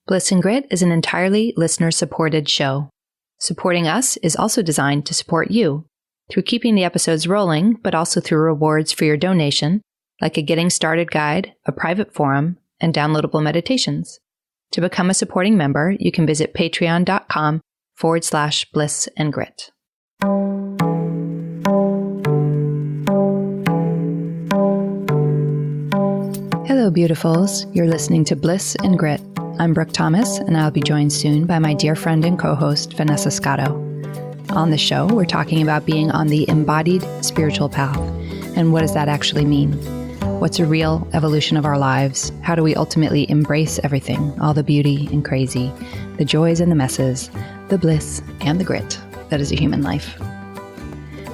Bliss and Grit is an entirely listener-supported show. Supporting us is also designed to support you through keeping the episodes rolling, but also through rewards for your donation, like a getting started guide, a private forum, and downloadable meditations. To become a supporting member, you can visit patreon.com/bliss and grit. Hello, beautifuls. You're listening to Bliss and Grit. I'm Brooke Thomas, and I'll be joined soon by my dear friend and co-host, Vanessa Scotto. On the show, we're talking about being on the embodied spiritual path, and what does that actually mean? What's a real evolution of our lives? How do we ultimately embrace everything, all the beauty and crazy, the joys and the messes, the bliss and the grit that is a human life?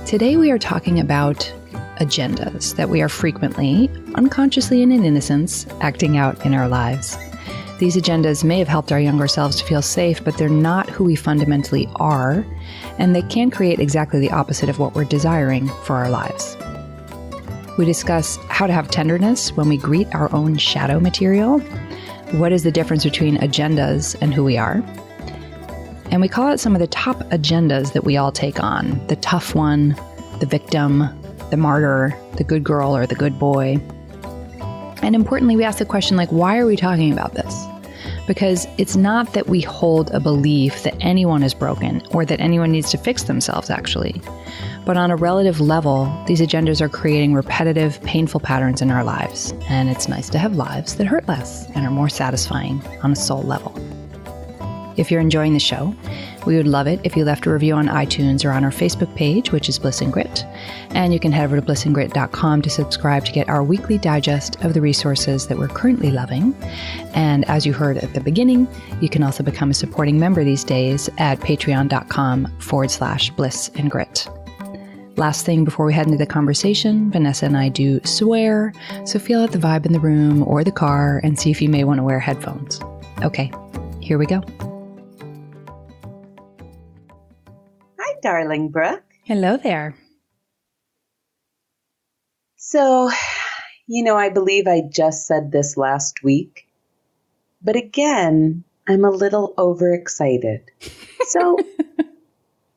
Today we are talking about agendas that we are frequently, unconsciously and in innocence, acting out in our lives. These agendas may have helped our younger selves to feel safe, but they're not who we fundamentally are, and they can create exactly the opposite of what we're desiring for our lives. We discuss how to have tenderness when we greet our own shadow material. What is the difference between agendas and who we are? And we call out some of the top agendas that we all take on. The tough one, the victim, the martyr, the good girl or the good boy. And importantly, we ask the question, why are we talking about this? Because it's not that we hold a belief that anyone is broken or that anyone needs to fix themselves, actually. But on a relative level, these agendas are creating repetitive, painful patterns in our lives. And it's nice to have lives that hurt less and are more satisfying on a soul level. If you're enjoying the show, we would love it if you left a review on iTunes or on our Facebook page, which is Bliss and Grit. And you can head over to blissandgrit.com to subscribe to get our weekly digest of the resources that we're currently loving. And as you heard at the beginning, you can also become a supporting member these days at patreon.com/bliss and grit. Last thing before we head into the conversation, Vanessa and I do swear, so feel out the vibe in the room or the car and see if you may want to wear headphones. Okay, here we go. Hi, darling Brooke. Hello there. So, I believe I just said this last week, but again, I'm a little overexcited. So...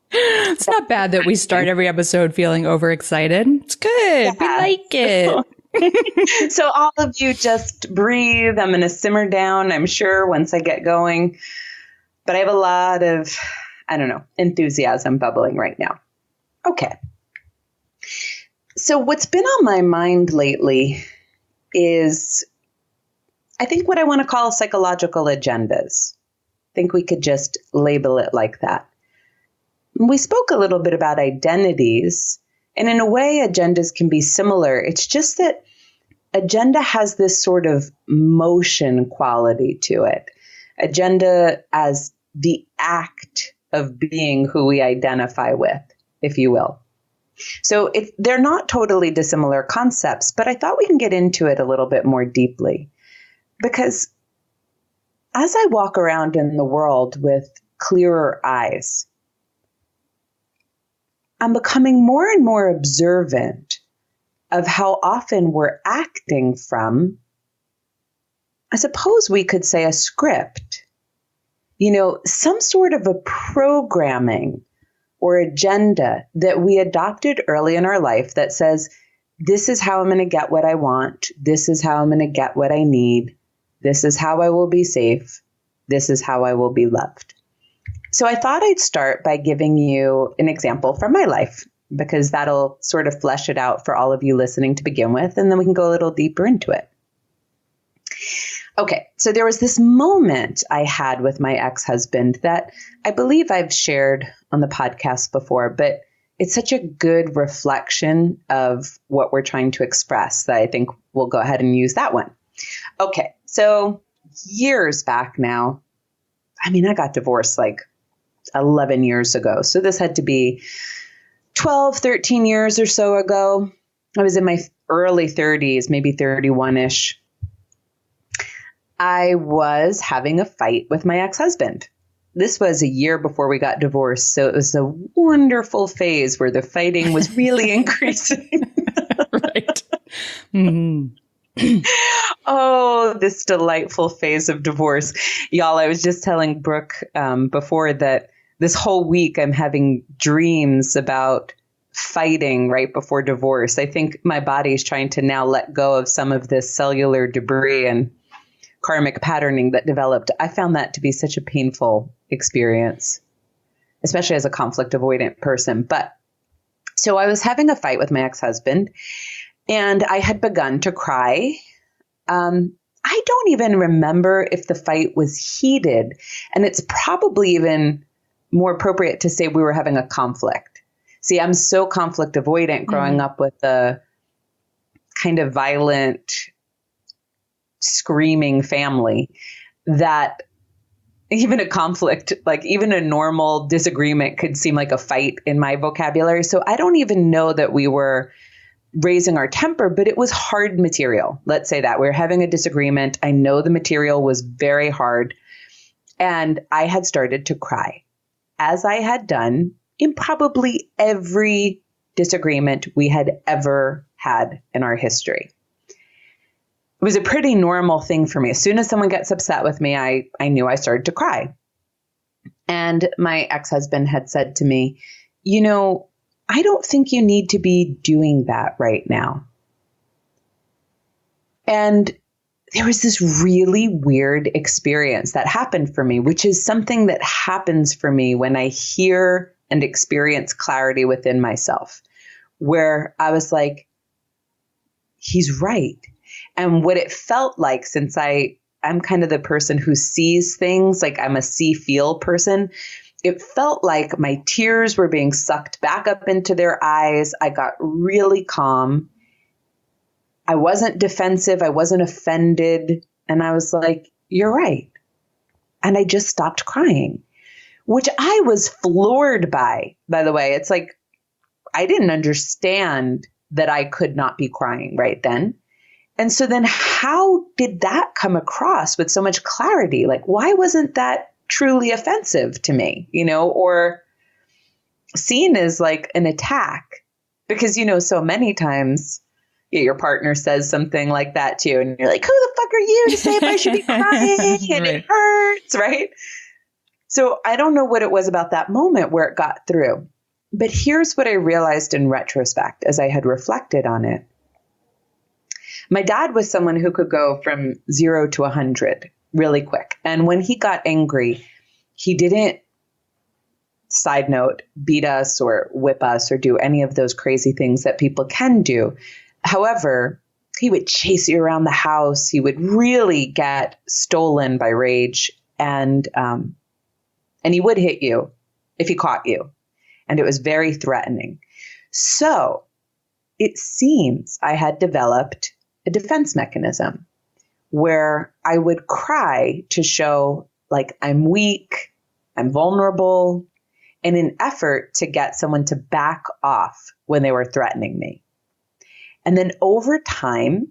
It's not bad that we start every episode feeling overexcited. It's good. Yeah. We like it. So all of you just breathe. I'm going to simmer down, I'm sure, once I get going. But I have a lot of, enthusiasm bubbling right now. Okay. So what's been on my mind lately is, I think, what I want to call psychological agendas. I think we could just label it like that. We spoke a little bit about identities, and in a way, agendas can be similar. It's just that agenda has this sort of motion quality to it. Agenda as the act of being who we identify with, if you will. So they're not totally dissimilar concepts, but I thought we can get into it a little bit more deeply. Because as I walk around in the world with clearer eyes, I'm becoming more and more observant of how often we're acting from, I suppose we could say, a script. Some sort of a programming or agenda that we adopted early in our life that says, this is how I'm going to get what I want. This is how I'm going to get what I need. This is how I will be safe. This is how I will be loved. So I thought I'd start by giving you an example from my life, because that'll sort of flesh it out for all of you listening to begin with, and then we can go a little deeper into it. Okay, so there was this moment I had with my ex-husband that I believe I've shared on the podcast before, but it's such a good reflection of what we're trying to express that I think we'll go ahead and use that one. Okay, so years back now, I got divorced 11 years ago. So this had to be 12, 13 years or so ago. I was in my early 30s, maybe 31-ish. I was having a fight with my ex-husband. This was a year before we got divorced, so it was a wonderful phase where the fighting was really increasing. Right. Mm-hmm. Oh, Oh, this delightful phase of divorce. Y'all, I was just telling Brooke before that this whole week I'm having dreams about fighting right before divorce. I think my body is trying to now let go of some of this cellular debris and karmic patterning that developed. I found that to be such a painful experience, especially as a conflict avoidant person. But so I was having a fight with my ex-husband and I had begun to cry. I don't even remember if the fight was heated, and it's probably even more appropriate to say we were having a conflict. See, I'm so conflict avoidant growing up with a kind of violent, screaming family that even a conflict, like even a normal disagreement could seem like a fight in my vocabulary. So I don't even know that we were raising our temper, but it was hard material. Let's say that we were having a disagreement. I know the material was very hard, and I had started to cry, as I had done in probably every disagreement we had ever had in our history. It was a pretty normal thing for me. As soon as someone gets upset with me, I knew I started to cry. And my ex-husband had said to me, you know, I don't think you need to be doing that right now. And there was this really weird experience that happened for me, which is something that happens for me when I hear and experience clarity within myself, where I was like, he's right. And what it felt like, since I'm kind of the person who sees things, like I'm a see-feel person, it felt like my tears were being sucked back up into their eyes. I got really calm. I wasn't defensive. I wasn't offended. And I was like, you're right. And I just stopped crying, which I was floored by the way. It's like, I didn't understand that I could not be crying right then. And so then how did that come across with so much clarity? Like, why wasn't that truly offensive to me, or seen as like an attack? Because, so many times your partner says something like that to you and you're like, who the fuck are you to say if I should be crying? And Right. It hurts, right? So I don't know what it was about that moment where it got through. But here's what I realized in retrospect as I had reflected on it. My dad was someone who could go from 0 to 100 really quick. And when he got angry, he didn't, side note, beat us or whip us or do any of those crazy things that people can do. However, he would chase you around the house. He would really get stolen by rage, and he would hit you if he caught you. And it was very threatening. So it seems I had developed a defense mechanism where I would cry to show like I'm weak, I'm vulnerable, in an effort to get someone to back off when they were threatening me. And then over time,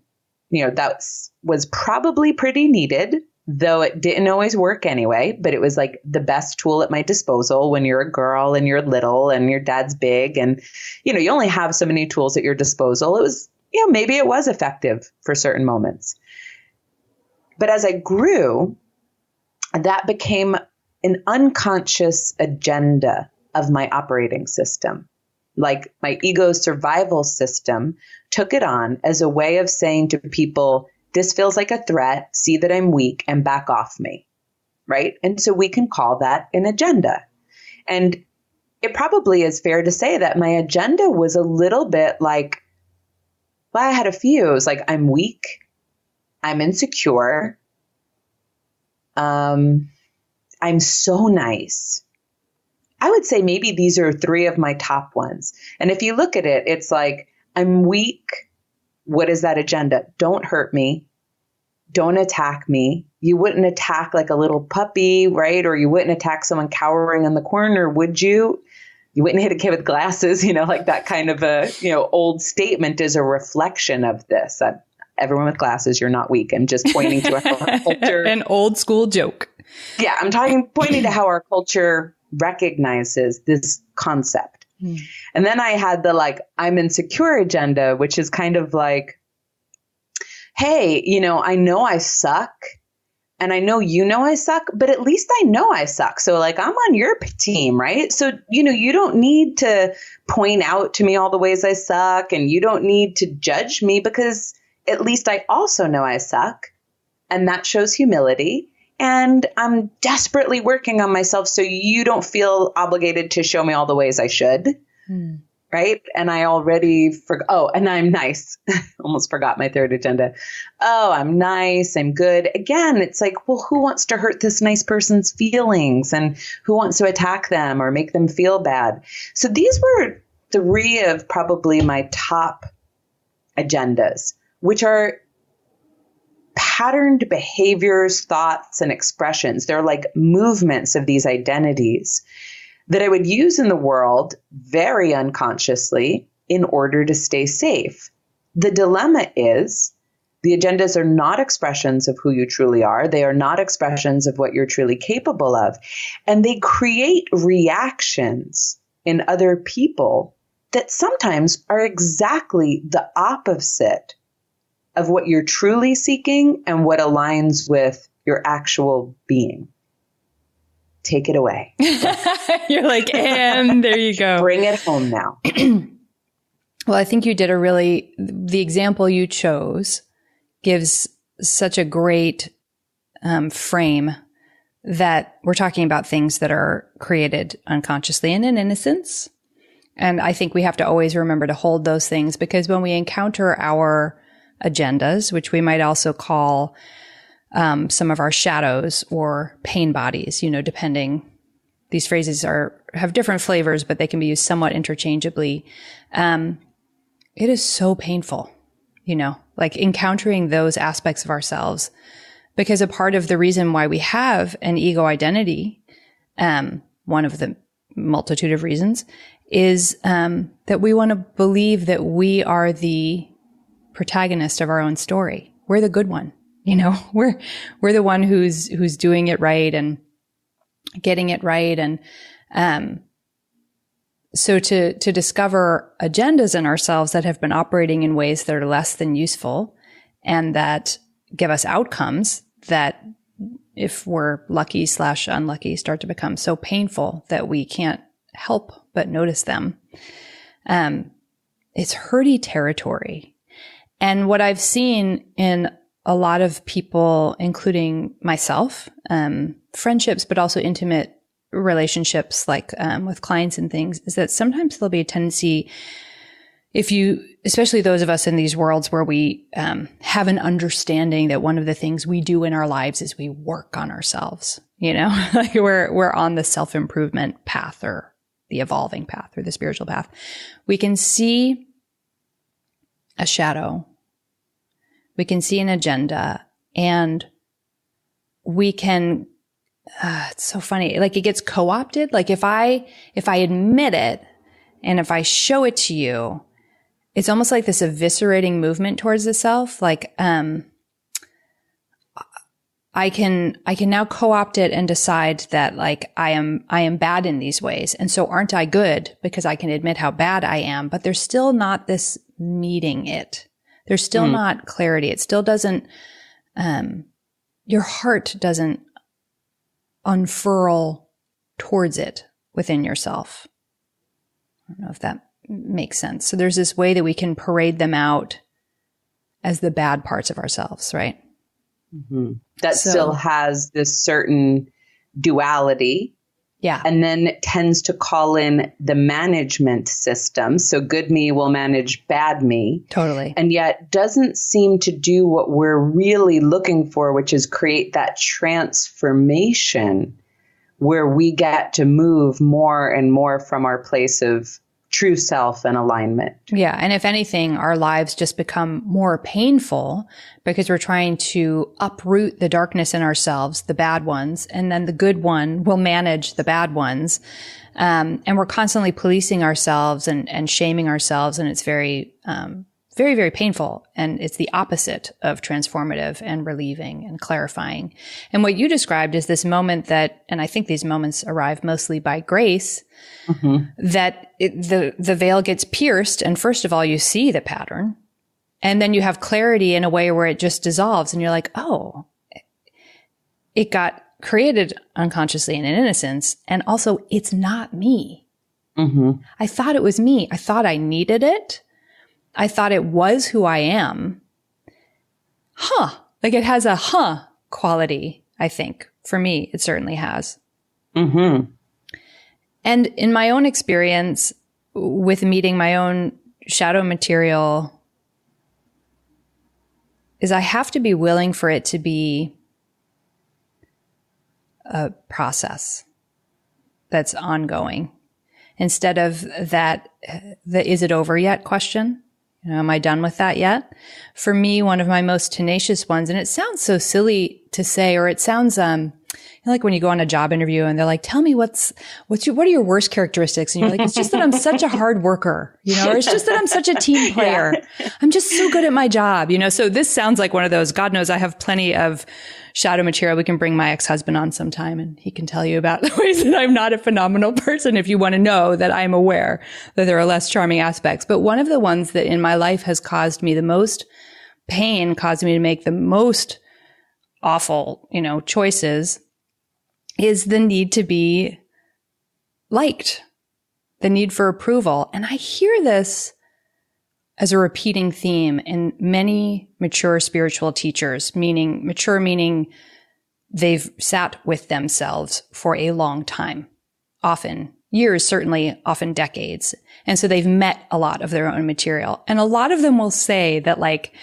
that was probably pretty needed, though it didn't always work anyway, but it was like the best tool at my disposal when you're a girl and you're little and your dad's big and, you only have so many tools at your disposal. It was, maybe it was effective for certain moments. But as I grew, that became an unconscious agenda of my operating system. Like my ego's survival system took it on as a way of saying to people, this feels like a threat, see that I'm weak, and back off me, right? And so we can call that an agenda. And it probably is fair to say that my agenda was a little bit like, well, I had a few. It was like, I'm weak, I'm insecure, I'm so nice. I would say maybe these are 3 of my top ones. And if you look at it, it's like, I'm weak. What is that agenda? Don't hurt me. Don't attack me. You wouldn't attack like a little puppy, right? Or you wouldn't attack someone cowering in the corner, would you? You wouldn't hit a kid with glasses, like that kind of a, old statement is a reflection of this. Everyone with glasses, you're not weak. I'm just pointing to our culture. An old school joke. Yeah, pointing to how our culture recognizes this concept. And then I had the I'm insecure agenda, which is kind of like hey, I know I suck. And I know I suck, but at least I know I suck. So like I'm on your team, right? So, you don't need to point out to me all the ways I suck, and you don't need to judge me, because at least I also know I suck. And that shows humility. And I'm desperately working on myself, so you don't feel obligated to show me all the ways I should. Right. And I already forgot. Oh, and I'm nice. Almost forgot my third agenda. Oh, I'm nice. I'm good. Again, it's like, well, who wants to hurt this nice person's feelings, and who wants to attack them or make them feel bad? So these were 3 of probably my top agendas, which are patterned behaviors, thoughts, and expressions. They're like movements of these identities that I would use in the world very unconsciously in order to stay safe. The dilemma is the agendas are not expressions of who you truly are. They are not expressions of what you're truly capable of. And they create reactions in other people that sometimes are exactly the opposite of what you're truly seeking and what aligns with your actual being. Take it away. You're like, and there you go. Bring it home now. Well, I think you did the example you chose gives such a great frame that we're talking about things that are created unconsciously and in innocence. And I think we have to always remember to hold those things, because when we encounter our agendas, which we might also call some of our shadows or pain bodies, depending. These phrases have different flavors, but they can be used somewhat interchangeably. It is so painful, like encountering those aspects of ourselves, because a part of the reason why we have an ego identity, one of the multitude of reasons, is that we want to believe that we are the protagonist of our own story. We're the good one. We're the one who's doing it right and getting it right. And so to discover agendas in ourselves that have been operating in ways that are less than useful and that give us outcomes that, if we're lucky / unlucky, start to become so painful that we can't help but notice them. It's hurty territory. And what I've seen in a lot of people, including myself, friendships, but also intimate relationships like with clients and things, is that sometimes there'll be a tendency, especially those of us in these worlds where we have an understanding that one of the things we do in our lives is we work on ourselves, like we're on the self-improvement path or the evolving path or the spiritual path. We can see a shadow. We can see an agenda, and we can, it's so funny. Like it gets co-opted. Like if I admit it and if I show it to you, it's almost like this eviscerating movement towards the self. Like, I can now co-opt it and decide that like I am bad in these ways. And so aren't I good because I can admit how bad I am, but there's still not this meeting it. There's still not clarity. It still doesn't, your heart doesn't unfurl towards it within yourself. I don't know if that makes sense. So there's this way that we can parade them out as the bad parts of ourselves, right? Mm-hmm. That still has this certain duality. Yeah. And then it tends to call in the management system. So good me will manage bad me. Totally. And yet doesn't seem to do what we're really looking for, which is create that transformation where we get to move more and more from our place of true self and alignment. Yeah. And if anything, our lives just become more painful because we're trying to uproot the darkness in ourselves, the bad ones, and then the good one will manage the bad ones. And we're constantly policing ourselves and shaming ourselves. And it's very, very, very painful. And it's the opposite of transformative and relieving and clarifying. And what you described is this moment that, and I think these moments arrive mostly by grace, that the veil gets pierced. And first of all, you see the pattern. And then you have clarity in a way where it just dissolves and you're like, oh, it got created unconsciously in an innocence. And also it's not me. Mm-hmm. I thought it was me. I thought I needed it. I thought it was who I am. Like it has a quality, I think. For me, it certainly has. Mm-hmm. And in my own experience with meeting my own shadow material is I have to be willing for it to be a process that's ongoing instead of that the is it over yet question. You know, am I done with that yet? For me, one of my most tenacious ones, and it sounds so silly to say, or it sounds like when you go on a job interview and they're like, tell me what are your worst characteristics? And you're like, it's just that I'm such a hard worker, you know, or it's just that I'm such a team player. Yeah. I'm just so good at my job, you know? So this sounds like one of those, God knows I have plenty of shadow material. We can bring my ex-husband on sometime and he can tell you about the ways that I'm not a phenomenal person if you want to know that I'm aware that there are less charming aspects. But one of the ones that in my life has caused me the most pain, caused me to make the most awful, you know, choices is the need to be liked, the need for approval. And I hear this as a repeating theme in many mature spiritual teachers, meaning they've sat with themselves for a long time, often years, certainly often decades. And so they've met a lot of their own material. And a lot of them will say that like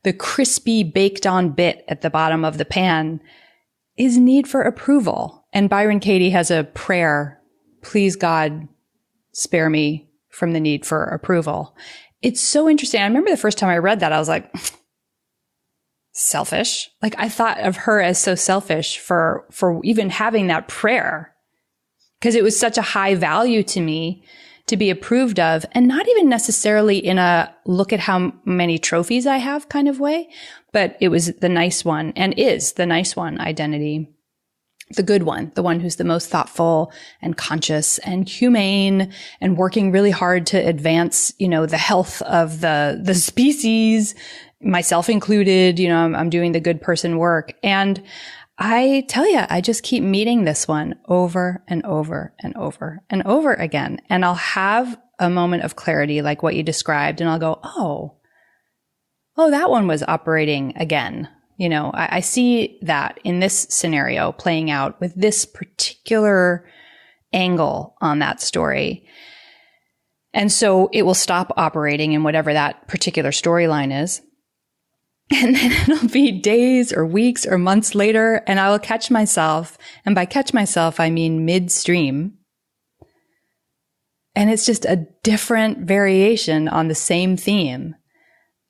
the crispy baked on bit at the bottom of the pan is need for approval. And Byron Katie has a prayer, please God, spare me from the need for approval. It's so interesting. I remember the first time I read that, I was like, selfish. Like I thought of her as so selfish for even having that prayer because it was such a high value to me to be approved of, and not even necessarily in a look at how many trophies I have kind of way, but it was the nice one and is the nice one identity. The good one, the one who's the most thoughtful and conscious and humane and working really hard to advance, you know, the health of the species, myself included, you know, I'm doing the good person work. And I tell you, I just keep meeting this one over and over and over and over again. And I'll have a moment of clarity like what you described. And I'll go, oh, that one was operating again. You know, I see that in this scenario playing out with this particular angle on that story. And so it will stop operating in whatever that particular storyline is. And then it'll be days or weeks or months later, and I will catch myself. And by catch myself, I mean midstream. And it's just a different variation on the same theme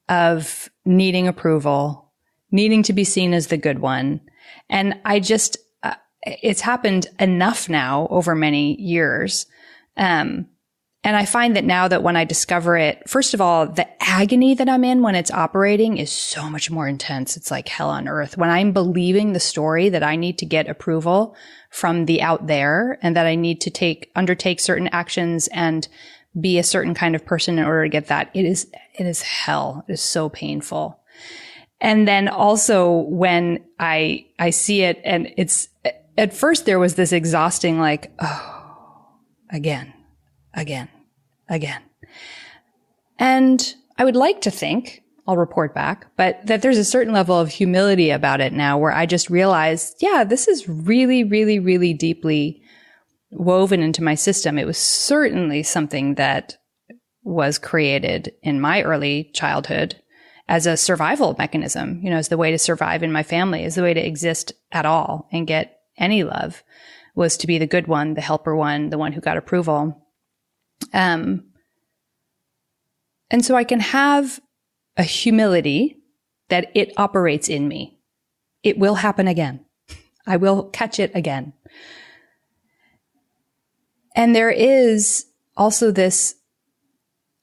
of needing approval, needing to be seen as the good one. And I just, it's happened enough now over many years. And I find that now that when I discover it, first of all, the agony that I'm in when it's operating is so much more intense. It's like hell on earth. When I'm believing the story that I need to get approval from the out there and that I need to undertake certain actions and be a certain kind of person in order to get that, it is hell. It is so painful. And then also when I see it and it's, at first there was this exhausting like, oh, again. And I would like to think, I'll report back, but that there's a certain level of humility about it now where I just realized, yeah, this is really, really, really deeply woven into my system. It was certainly something that was created in my early childhood as a survival mechanism, you know, as the way to survive in my family, as the way to exist at all and get any love was to be the good one, the helper one, the one who got approval. And so I can have a humility that it operates in me. It will happen again. I will catch it again. And there is also this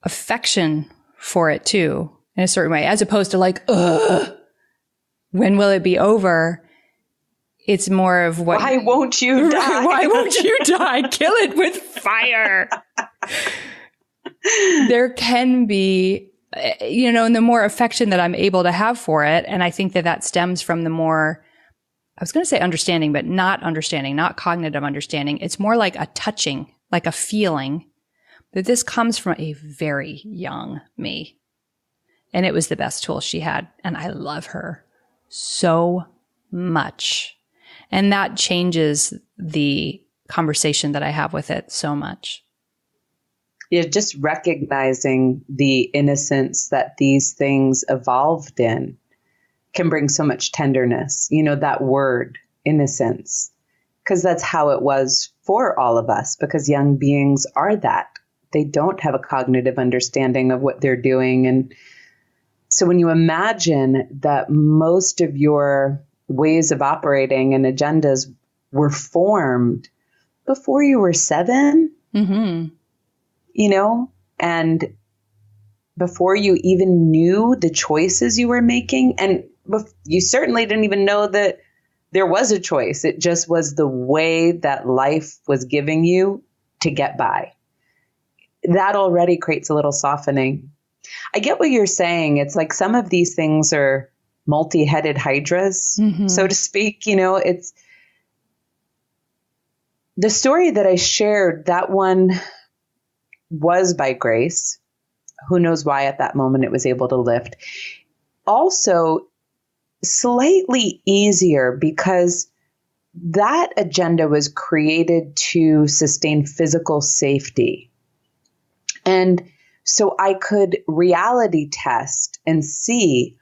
affection for it too, in a certain way, as opposed to like, ugh, when will it be over? It's more of what. Why won't you die? Why won't you die? Kill it with fire. There can be and the more affection that I'm able to have for it. And I think that that stems from the more, I was going to say understanding, but not understanding, not cognitive understanding. It's more like a touching, like a feeling that this comes from a very young me. And it was the best tool she had. And I love her so much. And that changes the conversation that I have with it so much. Yeah, just recognizing the innocence that these things evolved in can bring so much tenderness. That word, innocence, because that's how it was for all of us, because young beings are that. They don't have a cognitive understanding of what they're doing. And so when you imagine that most of your ways of operating and agendas were formed before you were 7, and before you even knew the choices you were making, and you certainly didn't even know that there was a choice. It just was the way that life was giving you to get by. That already creates a little softening. I get what you're saying. It's like some of these things are multi-headed hydras, so to speak. It's the story that I shared, that one was by grace. Who knows why at that moment it was able to lift. Also, slightly easier because that agenda was created to sustain physical safety. And so I could reality test and see,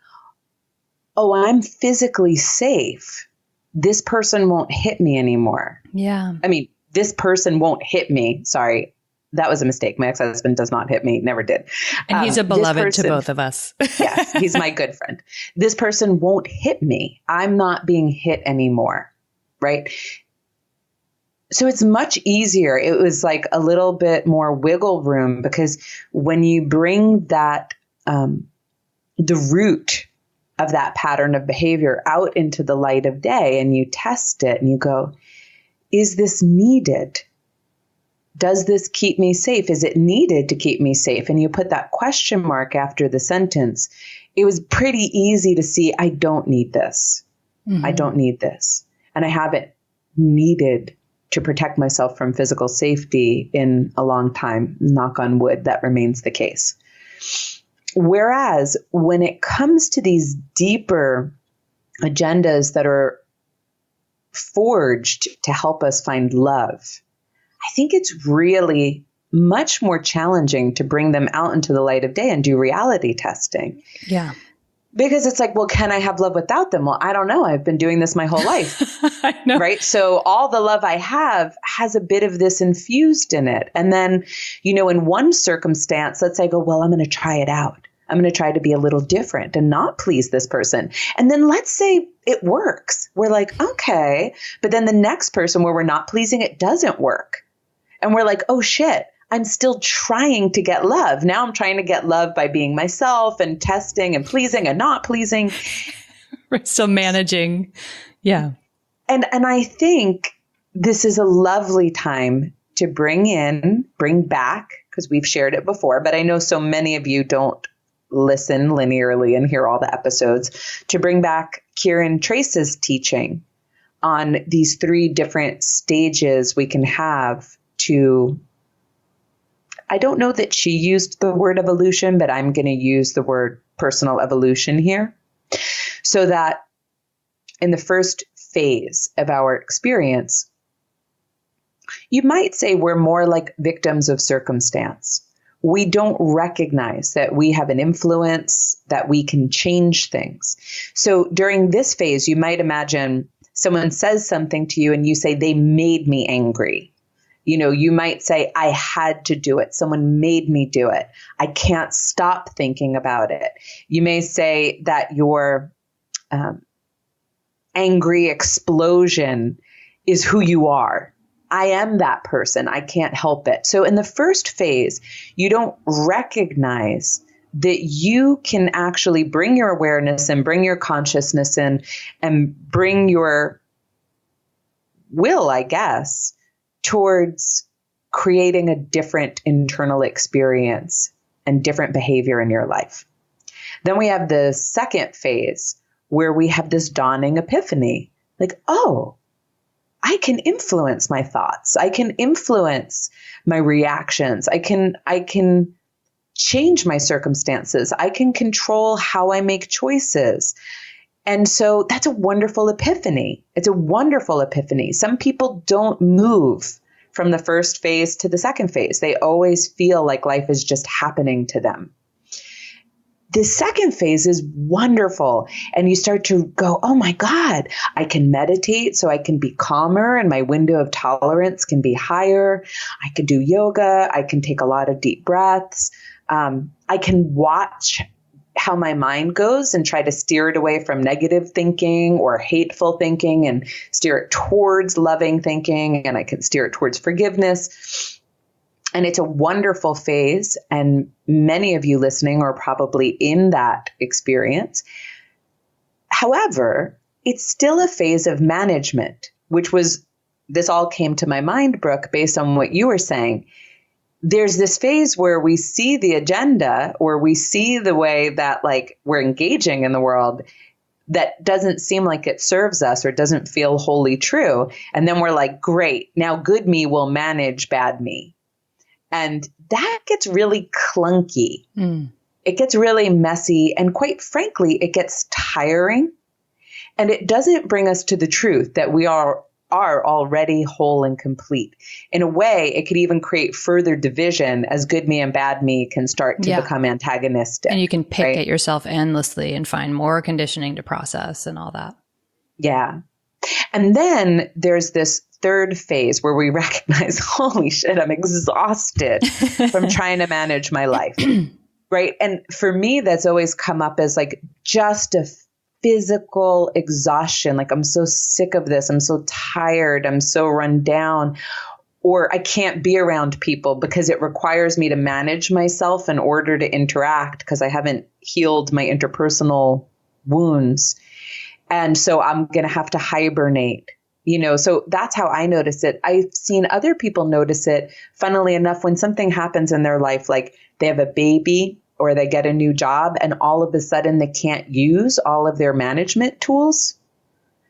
oh, I'm physically safe. This person won't hit me anymore. Yeah. I mean, this person won't hit me. Sorry. That was a mistake. My ex-husband does not hit me. Never did. And he's a beloved to both of us. Yes, he's my good friend. This person won't hit me. I'm not being hit anymore. Right? So it's much easier. It was like a little bit more wiggle room, because when you bring that, the root of that pattern of behavior out into the light of day and you test it and you go, is this needed? Does this keep me safe? Is it needed to keep me safe? And you put that question mark after the sentence. It was pretty easy to see, I don't need this. I don't need this. And I haven't needed to protect myself from physical safety in a long time. Knock on wood, that remains the case. Whereas when it comes to these deeper agendas that are forged to help us find love, I think it's really much more challenging to bring them out into the light of day and do reality testing. Yeah. Because it's like, well, can I have love without them? Well, I don't know. I've been doing this my whole life. I know. Right? So all the love I have has a bit of this infused in it. And then, in one circumstance, let's say I go, well, I'm going to try it out. I'm going to try to be a little different and not please this person. And then let's say it works. We're like, okay. But then the next person where we're not pleasing, it doesn't work. And we're like, oh shit, I'm still trying to get love. Now I'm trying to get love by being myself and testing and pleasing and not pleasing. We're still managing. Yeah. And I think this is a lovely time to bring back, because we've shared it before, but I know so many of you don't listen linearly and hear all the episodes, to bring back Kieran Trace's teaching on these 3 different stages we can have to, I don't know that she used the word evolution, but I'm going to use the word personal evolution here. So that in the first phase of our experience, you might say we're more like victims of circumstance. We don't recognize that we have an influence, that we can change things. So during this phase, you might imagine someone says something to you and you say, they made me angry. You might say, I had to do it. Someone made me do it. I can't stop thinking about it. You may say that your angry explosion is who you are. I am that person. I can't help it. So in the first phase, you don't recognize that you can actually bring your awareness and bring your consciousness in and bring your will, I guess, towards creating a different internal experience and different behavior in your life. Then we have the second phase where we have this dawning epiphany, like, oh, I can influence my thoughts. I can influence my reactions. I can change my circumstances. I can control how I make choices. And so that's a wonderful epiphany. It's a wonderful epiphany. Some people don't move from the first phase to the second phase. They always feel like life is just happening to them. The second phase is wonderful. And you start to go, oh my God, I can meditate so I can be calmer and my window of tolerance can be higher. I can do yoga. I can take a lot of deep breaths. I can watch how my mind goes and try to steer it away from negative thinking or hateful thinking and steer it towards loving thinking. And I can steer it towards forgiveness. And it's a wonderful phase. And many of you listening are probably in that experience. However, it's still a phase of management, this all came to my mind, Brooke, based on what you were saying. There's this phase where we see the agenda, or we see the way that like we're engaging in the world that doesn't seem like it serves us or doesn't feel wholly true. And then we're like, great, now good me will manage bad me. And that gets really clunky. It gets really messy. And quite frankly, it gets tiring. And it doesn't bring us to the truth that we are already whole and complete. In a way, it could even create further division as good me and bad me can start to become antagonistic. And you can pick at yourself endlessly and find more conditioning to process and all that. Yeah. And then there's this third phase where we recognize, holy shit, I'm exhausted from trying to manage my life. Right. And for me, that's always come up as like just a physical exhaustion. Like, I'm so sick of this. I'm so tired. I'm so run down. Or I can't be around people because it requires me to manage myself in order to interact because I haven't healed my interpersonal wounds. And so I'm going to have to hibernate. So that's how I notice it. I've seen other people notice it, funnily enough, when something happens in their life, like they have a baby or they get a new job and all of a sudden they can't use all of their management tools.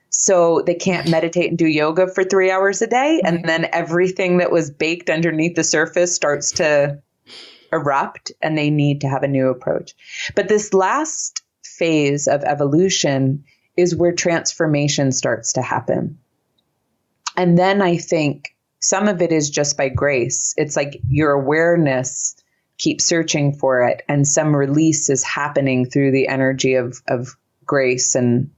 So they can't meditate and do yoga for 3 hours a day. And then everything that was baked underneath the surface starts to erupt and they need to have a new approach. But this last phase of evolution is where transformation starts to happen. And then I think some of it is just by grace. It's like your awareness keeps searching for it, and some release is happening through the energy of grace. And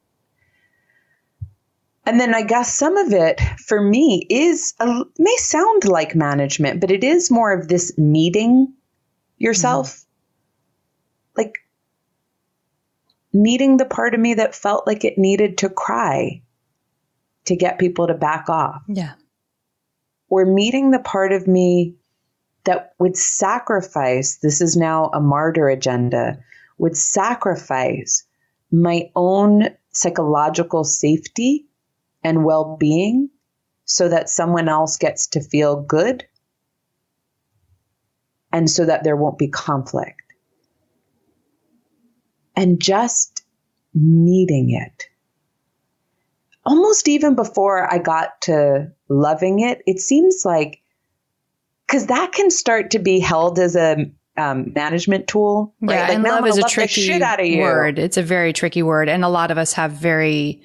then I guess some of it for me may sound like management, but it is more of this meeting yourself, like meeting the part of me that felt like it needed to cry to get people to back off. Yeah. Or meeting the part of me that would sacrifice, this is now a martyr agenda, would sacrifice my own psychological safety and well-being so that someone else gets to feel good and so that there won't be conflict. And just meeting it. Almost even before I got to loving it, it seems like, because that can start to be held as a management tool. Right? Yeah, like, and love is a tricky shit out of you. word. It's a very tricky word. And a lot of us have very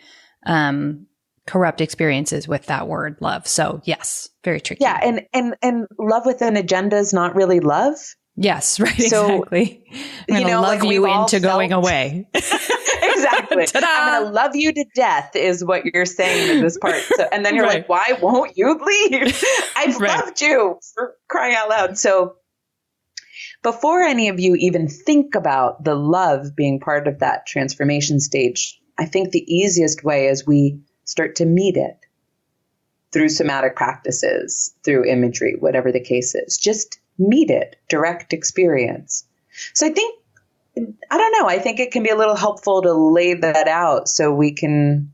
corrupt experiences with that word, love. So yes, very tricky. Yeah, and love with an agenda is not really love. Yes, right, exactly. I'm going to love you into going away. Exactly. I'm going to love you to death is what you're saying in this part. So, and then you're like, why won't you leave? I've loved you, for crying out loud. So before any of you even think about the love being part of that transformation stage, I think the easiest way is we start to meet it through somatic practices, through imagery, whatever the case is. Just meet it, direct experience. So I think, I don't know, I think it can be a little helpful to lay that out so we can,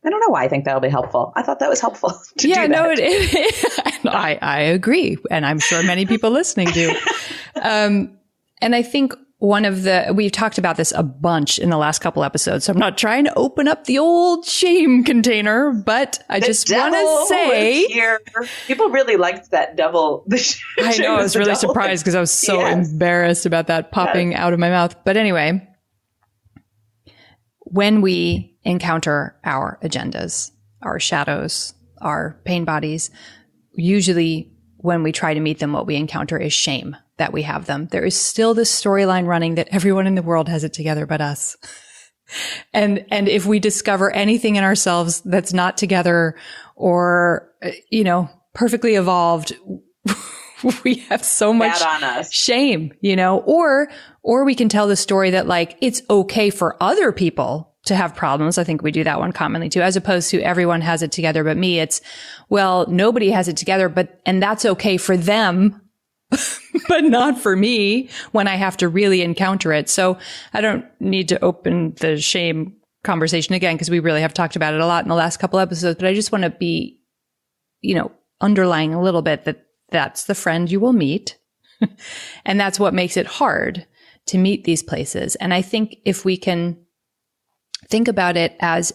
I don't know why I think that'll be helpful. I thought that was helpful to do that. No, I agree. And I'm sure many people listening do. And And I think we've talked about this a bunch in the last couple episodes, so I'm not trying to open up the old shame container, but I just want to say here. People really liked that devil. I know, I was really surprised because I was so embarrassed about that popping out of my mouth. But anyway, when we encounter our agendas, our shadows, our pain bodies, usually when we try to meet them, what we encounter is shame that we have them. There is still this storyline running that everyone in the world has it together but us. And if we discover anything in ourselves that's not together or, perfectly evolved, we have so much on us. Shame, or we can tell the story that like, it's okay for other people to have problems. I think we do that one commonly too, as opposed to everyone has it together but me. It's, well, nobody has it together, and that's okay for them, but not for me when I have to really encounter it. So I don't need to open the shame conversation again, because we really have talked about it a lot in the last couple episodes, but I just want to be, underlying a little bit that that's the friend you will meet. And that's what makes it hard to meet these places. And I think if we can think about it as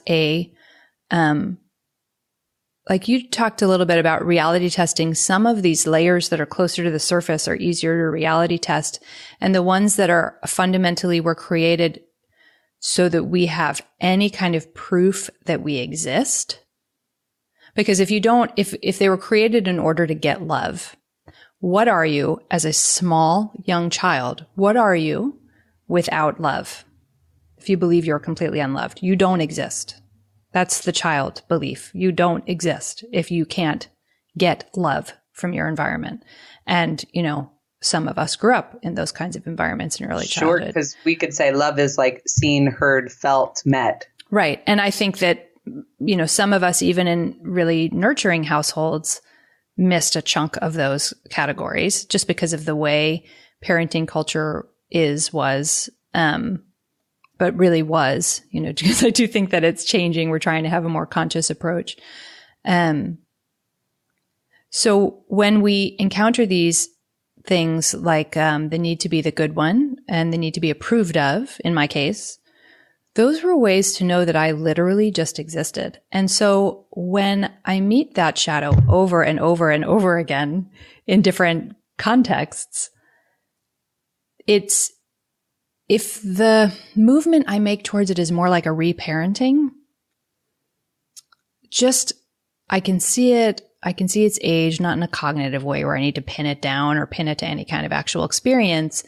like you talked a little bit about reality testing, some of these layers that are closer to the surface are easier to reality test. And the ones that are fundamentally were created so that we have any kind of proof that we exist. Because if they were created in order to get love, what are you as a small young child? What are you without love? If you believe you're completely unloved, you don't exist. That's the child belief. You don't exist if you can't get love from your environment. And, some of us grew up in those kinds of environments in early childhood. Sure, because we could say love is like seen, heard, felt, met. Right. And I think that, some of us, even in really nurturing households, missed a chunk of those categories just because of the way parenting culture was, but really was, because I do think that it's changing. We're trying to have a more conscious approach. So when we encounter these things like the need to be the good one and the need to be approved of, in my case, those were ways to know that I literally just existed. And so when I meet that shadow over and over and over again in different contexts, it's, if the movement I make towards it is more like a reparenting, I can see its age, not in a cognitive way where I need to pin it down or pin it to any kind of actual experience,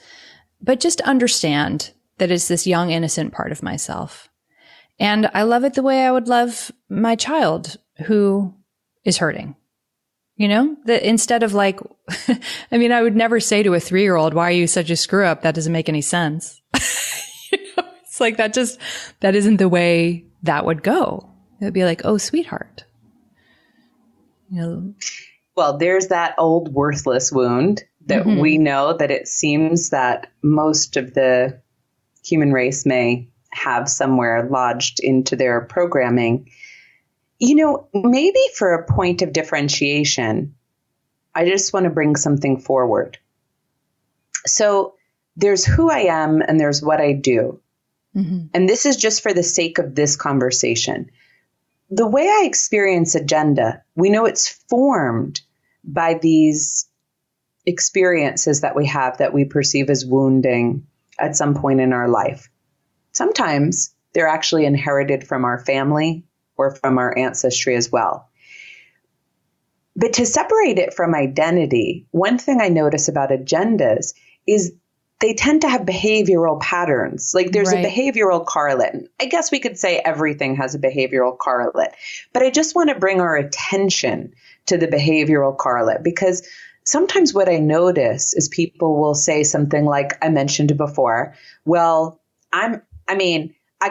but just understand that it's this young, innocent part of myself. And I love it the way I would love my child who is hurting. That instead of like, I would never say to a 3-year-old, why are you such a screw up? That doesn't make any sense. It's like that isn't the way that would go. It would be like, oh, sweetheart. Well, there's that old worthless wound that we know that it seems that most of the human race may have somewhere lodged into their programming. Maybe for a point of differentiation, I just want to bring something forward. So there's who I am and there's what I do. Mm-hmm. And this is just for the sake of this conversation. The way I experience agenda, we know it's formed by these experiences that we have that we perceive as wounding at some point in our life. Sometimes they're actually inherited from our family or from our ancestry as well. But to separate it from identity, one thing I notice about agendas is they tend to have behavioral patterns. Like there's a behavioral correlate. I guess we could say everything has a behavioral correlate. But I just want to bring our attention to the behavioral correlate, because sometimes what I notice is people will say something like I mentioned before, well, I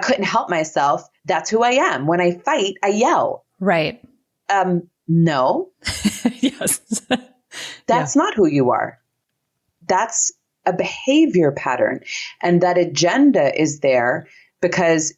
couldn't help myself. That's who I am. When I fight, I yell. Right. No. Yes. That's not who you are. That's a behavior pattern. And that agenda is there because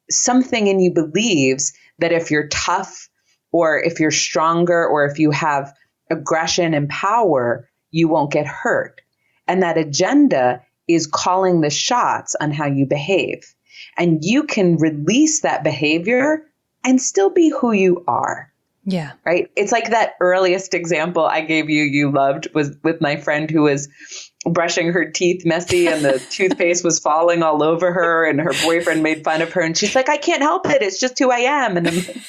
something in you believes that if you're tough or if you're stronger or if you have aggression and power, you won't get hurt. And that agenda is calling the shots on how you behave. And you can release that behavior and still be who you are. Yeah. Right. It's like that earliest example I gave you loved was with my friend who was brushing her teeth messy and the toothpaste was falling all over her and her boyfriend made fun of her. And she's like, I can't help it. It's just who I am. And I'm like,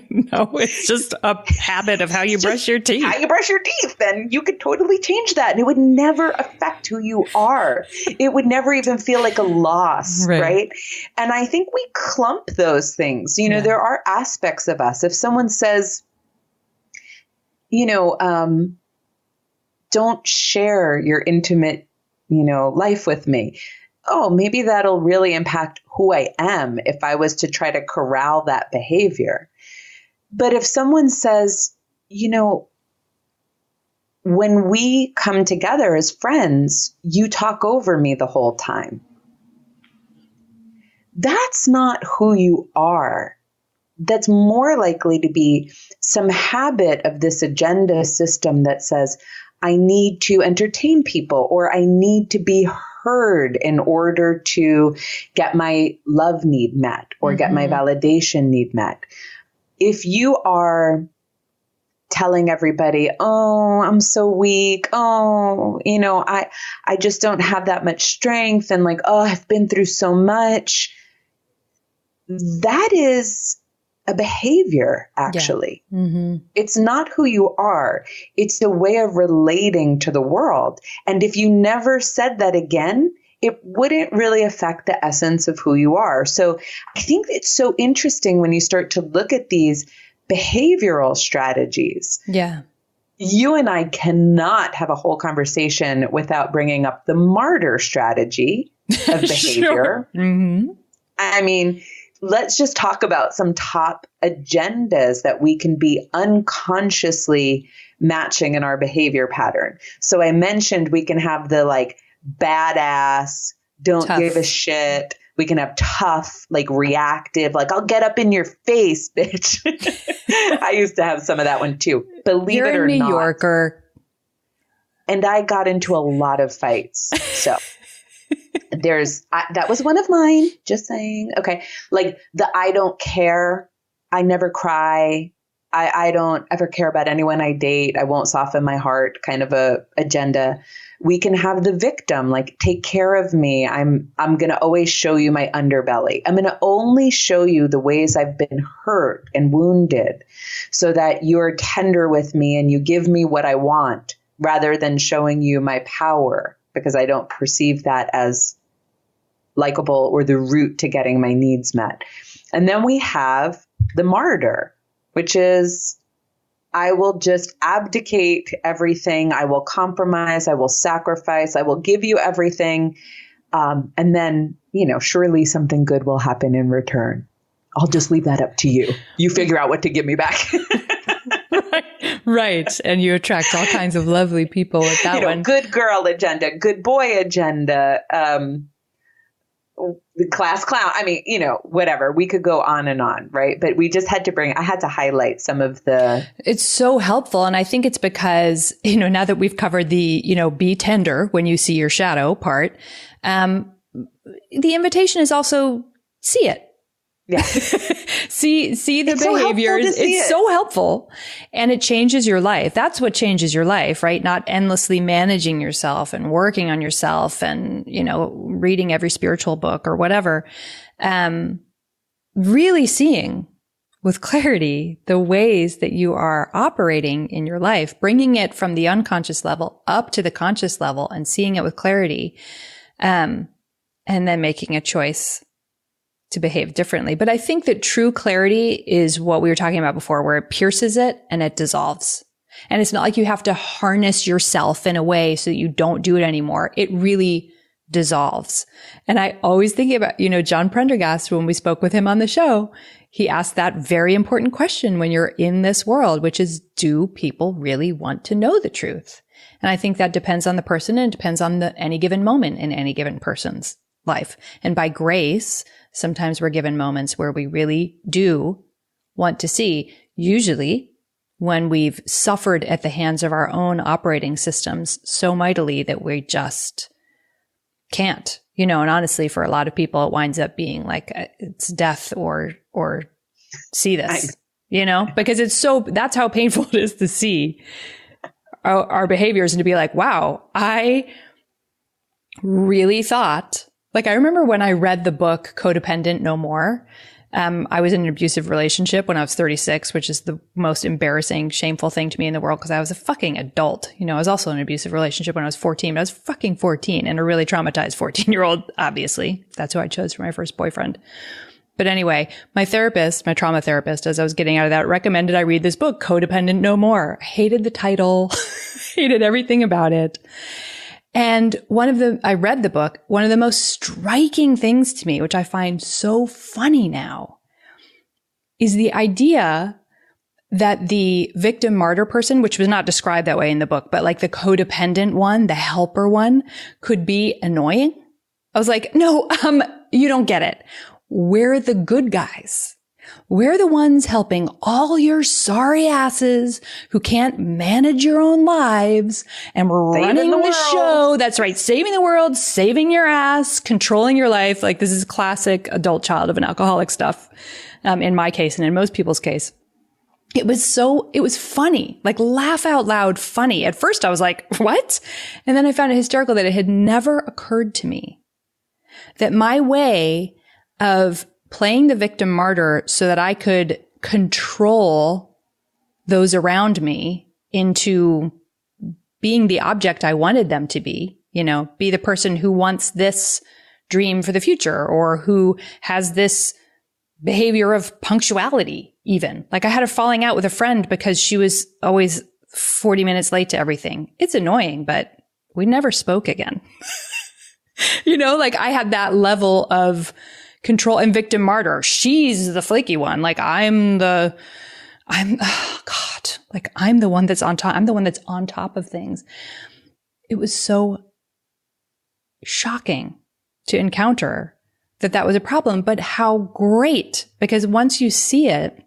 no, it's just a habit of how you brush your teeth. How you brush your teeth. And you could totally change that. And it would never affect who you are. It would never even feel like a loss. Right. And I think we clump those things. You know, there are aspects of us. If someone says, you know, don't share your intimate, you know, life with me. Oh, maybe that'll really impact who I am if I was to try to corral that behavior. But if someone says, you know, when we come together as friends, you talk over me the whole time. That's not who you are. That's more likely to be some habit of this agenda system that says, I need to entertain people or I need to be heard in order to get my love need met or get my validation need met. If you are telling everybody, oh, I'm so weak. Oh, you know, I just don't have that much strength. And like, oh, I've been through so much. That is a behavior, actually. Yeah. It's not who you are. It's a way of relating to the world. And if you never said that again, it wouldn't really affect the essence of who you are. So I think it's so interesting when you start to look at these behavioral strategies. Yeah. You and I cannot have a whole conversation without bringing up the martyr strategy of behavior. Sure. I mean, let's just talk about some top agendas that we can be unconsciously matching in our behavior pattern. So I mentioned we can have the like badass, don't tough. Give a shit. We can have tough, like reactive, like I'll get up in your face, bitch. I used to have some of that one too. Believe You're it or a New not. Yorker. And I got into a lot of fights. So that was one of mine, just saying. Okay. Like the I don't care. I never cry. I don't ever care about anyone I date. I won't soften my heart kind of a agenda. We can have the victim, like take care of me. I'm going to always show you my underbelly. I'm going to only show you the ways I've been hurt and wounded so that you're tender with me and you give me what I want rather than showing you my power because I don't perceive that as likable or the route to getting my needs met. And then we have the martyr, which is I will just abdicate everything. I will compromise. I will sacrifice. I will give you everything. And then, you know, surely something good will happen in return. I'll just leave that up to you. You figure out what to give me back. Right. And you attract all kinds of lovely people with that one. Good girl agenda, good boy agenda, the class clown. I mean, you know, whatever. We could go on and on, right? But we just had to I had to highlight some of the. It's so helpful. And I think it's because, you know, now that we've covered the, you know, be tender when you see your shadow part, the invitation is also see it. Yeah. see the behaviors. It's so helpful and it changes your life. That's what changes your life, right? Not endlessly managing yourself and working on yourself and, you know, reading every spiritual book or whatever. Really seeing with clarity the ways that you are operating in your life, bringing it from the unconscious level up to the conscious level and seeing it with clarity. And then making a choice to behave differently. But I think that true clarity is what we were talking about before, where it pierces it and it dissolves. And it's not like you have to harness yourself in a way so that you don't do it anymore. It really dissolves. And I always think about, you know, John Prendergast, when we spoke with him on the show, he asked that very important question when you're in this world, which is, do people really want to know the truth? And I think that depends on the person and it depends on any given moment in any given person's life. And by grace, sometimes we're given moments where we really do want to see, usually when we've suffered at the hands of our own operating systems so mightily that we just can't, and honestly, for a lot of people, it winds up being like it's death or see this, because that's how painful it is to see our behaviors and to be like, wow, I really thought, like, I remember when I read the book Codependent No More. I was in an abusive relationship when I was 36, which is the most embarrassing, shameful thing to me in the world because I was a fucking adult. I was also in an abusive relationship when I was 14, but I was fucking 14 and a really traumatized 14-year-old, obviously. That's who I chose for my first boyfriend. But anyway, my trauma therapist, as I was getting out of that, recommended I read this book, Codependent No More. I hated the title, hated everything about it. And I read the book, one of the most striking things to me, which I find so funny now, is the idea that the victim martyr person, which was not described that way in the book, but like the codependent one, the helper one, could be annoying. I was like, no, you don't get it. We're the good guys. We're the ones helping all your sorry asses who can't manage your own lives, and we're running the show. That's right. Saving the world, saving your ass, controlling your life. Like, this is classic adult child of an alcoholic stuff. In my case and in most people's case. It was funny, like laugh out loud funny. At first I was like, what? And then I found it hysterical that it had never occurred to me that my way of playing the victim martyr so that I could control those around me into being the object I wanted them to be, be the person who wants this dream for the future or who has this behavior of punctuality even. Like I had a falling out with a friend because she was always 40 minutes late to everything. It's annoying, but we never spoke again. Like I had that level of control and victim martyr. She's the flaky one. Like I'm the one that's on top. I'm the one that's on top of things. It was so shocking to encounter that was a problem, but how great, because once you see it,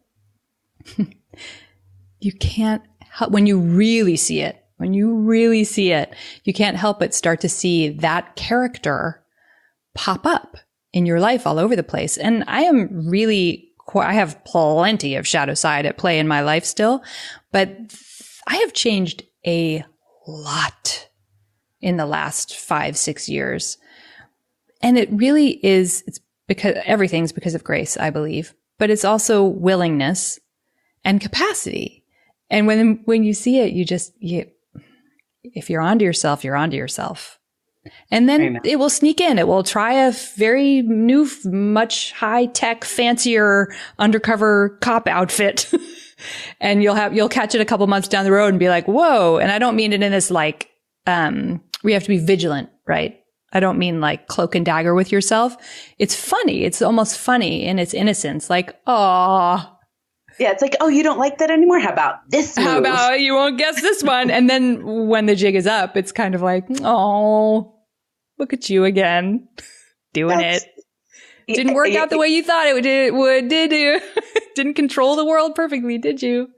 you can't help, when you really see it, you can't help but start to see that character pop up in your life all over the place. And I have plenty of shadow side at play in my life still, but I have changed a lot in the last 5-6 years. And it really is, it's because everything's because of grace, I believe, but it's also willingness and capacity. And when you see it, if you're onto yourself, you're onto yourself. And then it will sneak in. It will try a very new, much high-tech, fancier undercover cop outfit. And you'll catch it a couple months down the road and be like, whoa. And I don't mean it in this like, we have to be vigilant, right? I don't mean like cloak and dagger with yourself. It's funny. It's almost funny in its innocence. Like, oh. Yeah, it's like, oh, you don't like that anymore? How about this move? How about you won't guess this one? And then when the jig is up, it's kind of like, oh, look at you again. Doing it. Didn't work out the way you thought it would, did you? Didn't control the world perfectly, did you?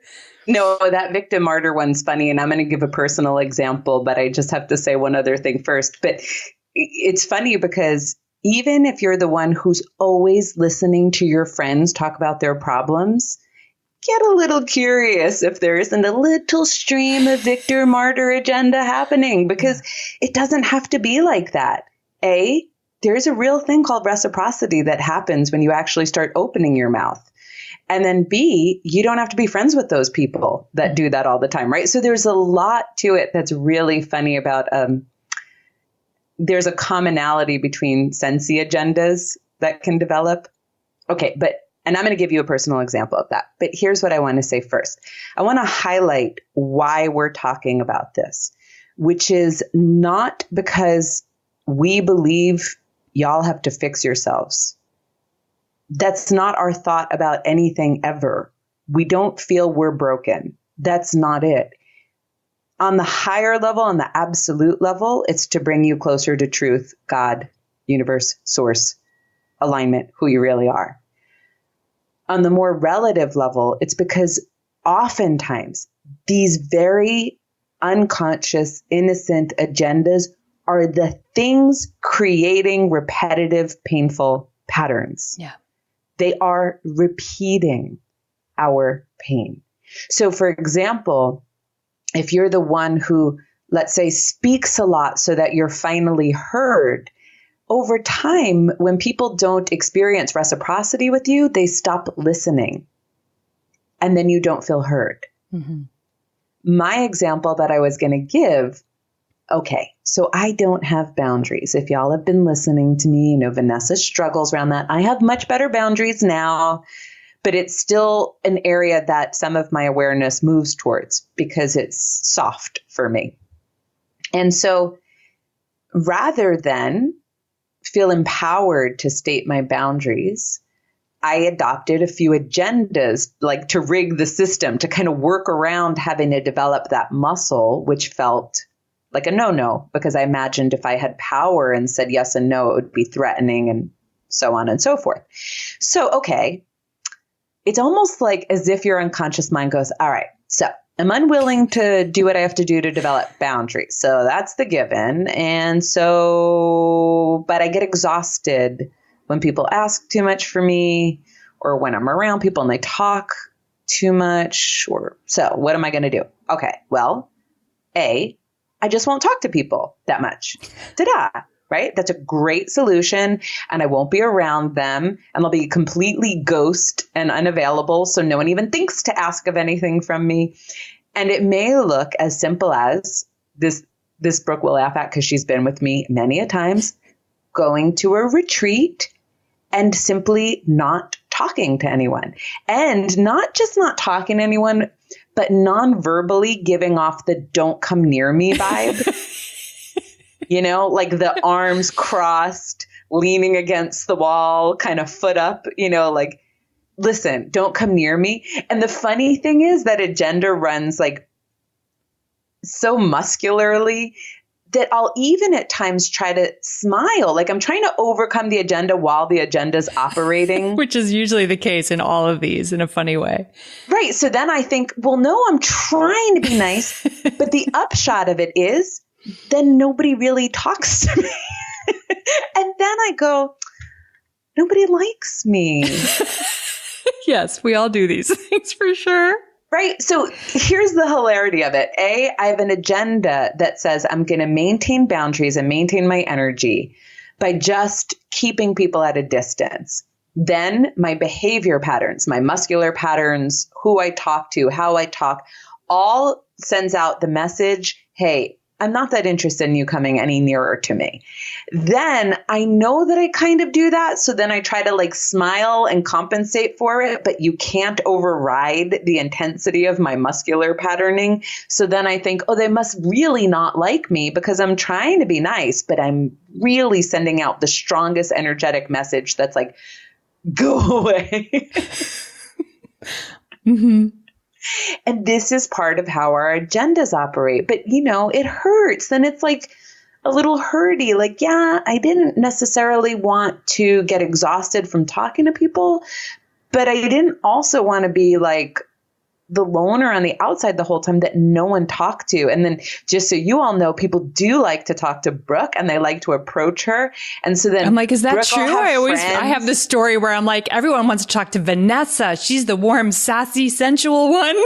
No, that victim martyr one's funny. And I'm going to give a personal example, but I just have to say one other thing first. But it's funny because even if you're the one who's always listening to your friends talk about their problems, get a little curious if there isn't a little stream of victim martyr agenda happening, because it doesn't have to be like that. There's a real thing called reciprocity that happens when you actually start opening your mouth. And then B, you don't have to be friends with those people that do that all the time, right? So there's a lot to it that's really funny about there's a commonality between sensey agendas that can develop. Okay, and I'm going to give you a personal example of that. But here's what I want to say first. I want to highlight why we're talking about this, which is not because we believe y'all have to fix yourselves. That's not our thought about anything ever. We don't feel we're broken. That's not it. On the higher level, on the absolute level, it's to bring you closer to truth, God, universe, source, alignment, who you really are. On the more relative level, it's because oftentimes these very unconscious, innocent agendas are the things creating repetitive, painful patterns. Yeah. They are repeating our pain. So for example, if you're the one who, let's say, speaks a lot so that you're finally heard, over time, when people don't experience reciprocity with you, they stop listening. And then you don't feel heard. Mm-hmm. My example that I was going to give, okay, so I don't have boundaries. If y'all have been listening to me, you know, Vanessa struggles around that. I have much better boundaries now, but it's still an area that some of my awareness moves towards because it's soft for me. And so rather than feel empowered to state my boundaries, I adopted a few agendas, like to rig the system, to kind of work around having to develop that muscle, which felt like a no-no, because I imagined if I had power and said yes and no, it would be threatening and so on and so forth. So, okay, it's almost like as if your unconscious mind goes, all right, so I'm unwilling to do what I have to do to develop boundaries. So that's the given. And so, but I get exhausted when people ask too much for me, or when I'm around people and they talk too much, or so what am I going to do? Okay, well, I just won't talk to people that much. Ta-da, right? That's a great solution, and I won't be around them, and I'll be completely ghost and unavailable, so no one even thinks to ask of anything from me. And it may look as simple as this Brooke will laugh at because she's been with me many a times, going to a retreat and simply not talking to anyone. And not just not talking to anyone, but non-verbally giving off the don't come near me vibe. You know, like the arms crossed, leaning against the wall, kind of foot up, you know, like, listen, don't come near me. And the funny thing is that agenda runs like so muscularly that I'll even at times try to smile. Like I'm trying to overcome the agenda while the agenda's operating. Which is usually the case in all of these in a funny way. Right. So then I think, well, no, I'm trying to be nice. But the upshot of it is then nobody really talks to me. And then I go, nobody likes me. Yes, we all do these things for sure. Right. So here's the hilarity of it. I have an agenda that says I'm going to maintain boundaries and maintain my energy by just keeping people at a distance. Then my behavior patterns, my muscular patterns, who I talk to, how I talk, all sends out the message, hey, I'm not that interested in you coming any nearer to me. Then I know that I kind of do that. So then I try to like smile and compensate for it, but you can't override the intensity of my muscular patterning. So then I think, oh, they must really not like me because I'm trying to be nice, but I'm really sending out the strongest energetic message that's like, go away. Mm-hmm. And this is part of how our agendas operate. But, you know, it hurts. Then it's like a little hurty. Like, yeah, I didn't necessarily want to get exhausted from talking to people, but I didn't also want to be like the loner on the outside the whole time that no one talked to. And then just so you all know, people do like to talk to Brooke and they like to approach her. And so then I'm like, is that Brooke true? I have this story where I'm like, everyone wants to talk to Vanessa. She's the warm, sassy, sensual one.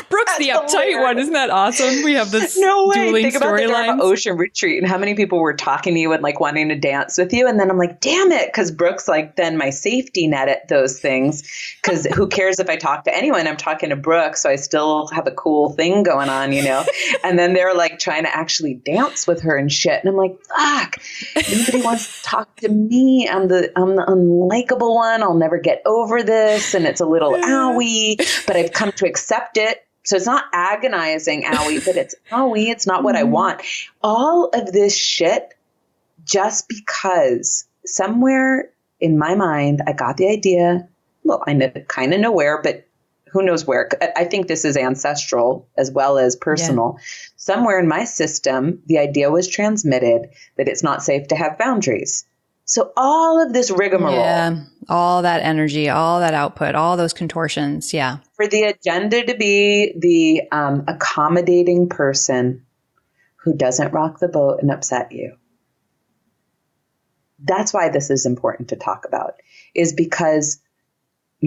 Brooke's the uptight one. Isn't that awesome? We have this dueling Think about the Dharma storylines. Ocean retreat and how many people were talking to you and like wanting to dance with you. And then I'm like, damn it. Cause Brooke's like then my safety net at those things. Cause who cares if I talk to anyone? I'm talking to Brooke. So I still have a cool thing going on, you know? And then they're like trying to actually dance with her and shit. And I'm like, fuck, nobody wants to talk to me. I'm the unlikable one. I'll never get over this. And it's a little owie, but I've come to accept it. So it's not agonizing owie, but it's owie. It's not what I want. All of this shit just because somewhere in my mind, I got the idea. Well, I kind of know where, but who knows where. I think this is ancestral as well as personal. Yeah. Somewhere in my system, the idea was transmitted that it's not safe to have boundaries. So all of this rigmarole. Yeah, all that energy, all that output, all those contortions. Yeah. For the agenda to be the accommodating person who doesn't rock the boat and upset you. That's why this is important to talk about, is because,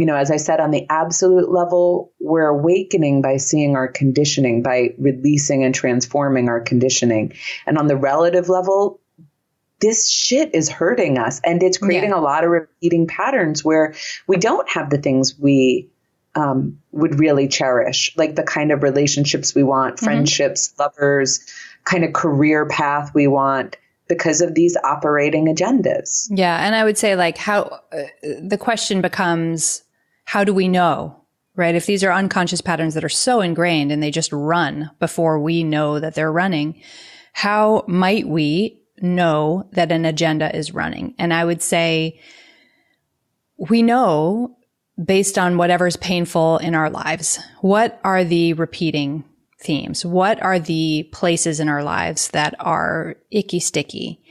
as I said, on the absolute level, we're awakening by seeing our conditioning, by releasing and transforming our conditioning. And on the relative level, this shit is hurting us, and it's creating a lot of repeating patterns where we don't have the things we would really cherish, like the kind of relationships we want, friendships, lovers, kind of career path we want, because of these operating agendas. Yeah. And I would say how the question becomes, how do we know, right? If these are unconscious patterns that are so ingrained and they just run before we know that they're running, how might we know that an agenda is running? And I would say we know based on whatever's painful in our lives. This are the repeating themes? What are the places in our lives that are icky sticky?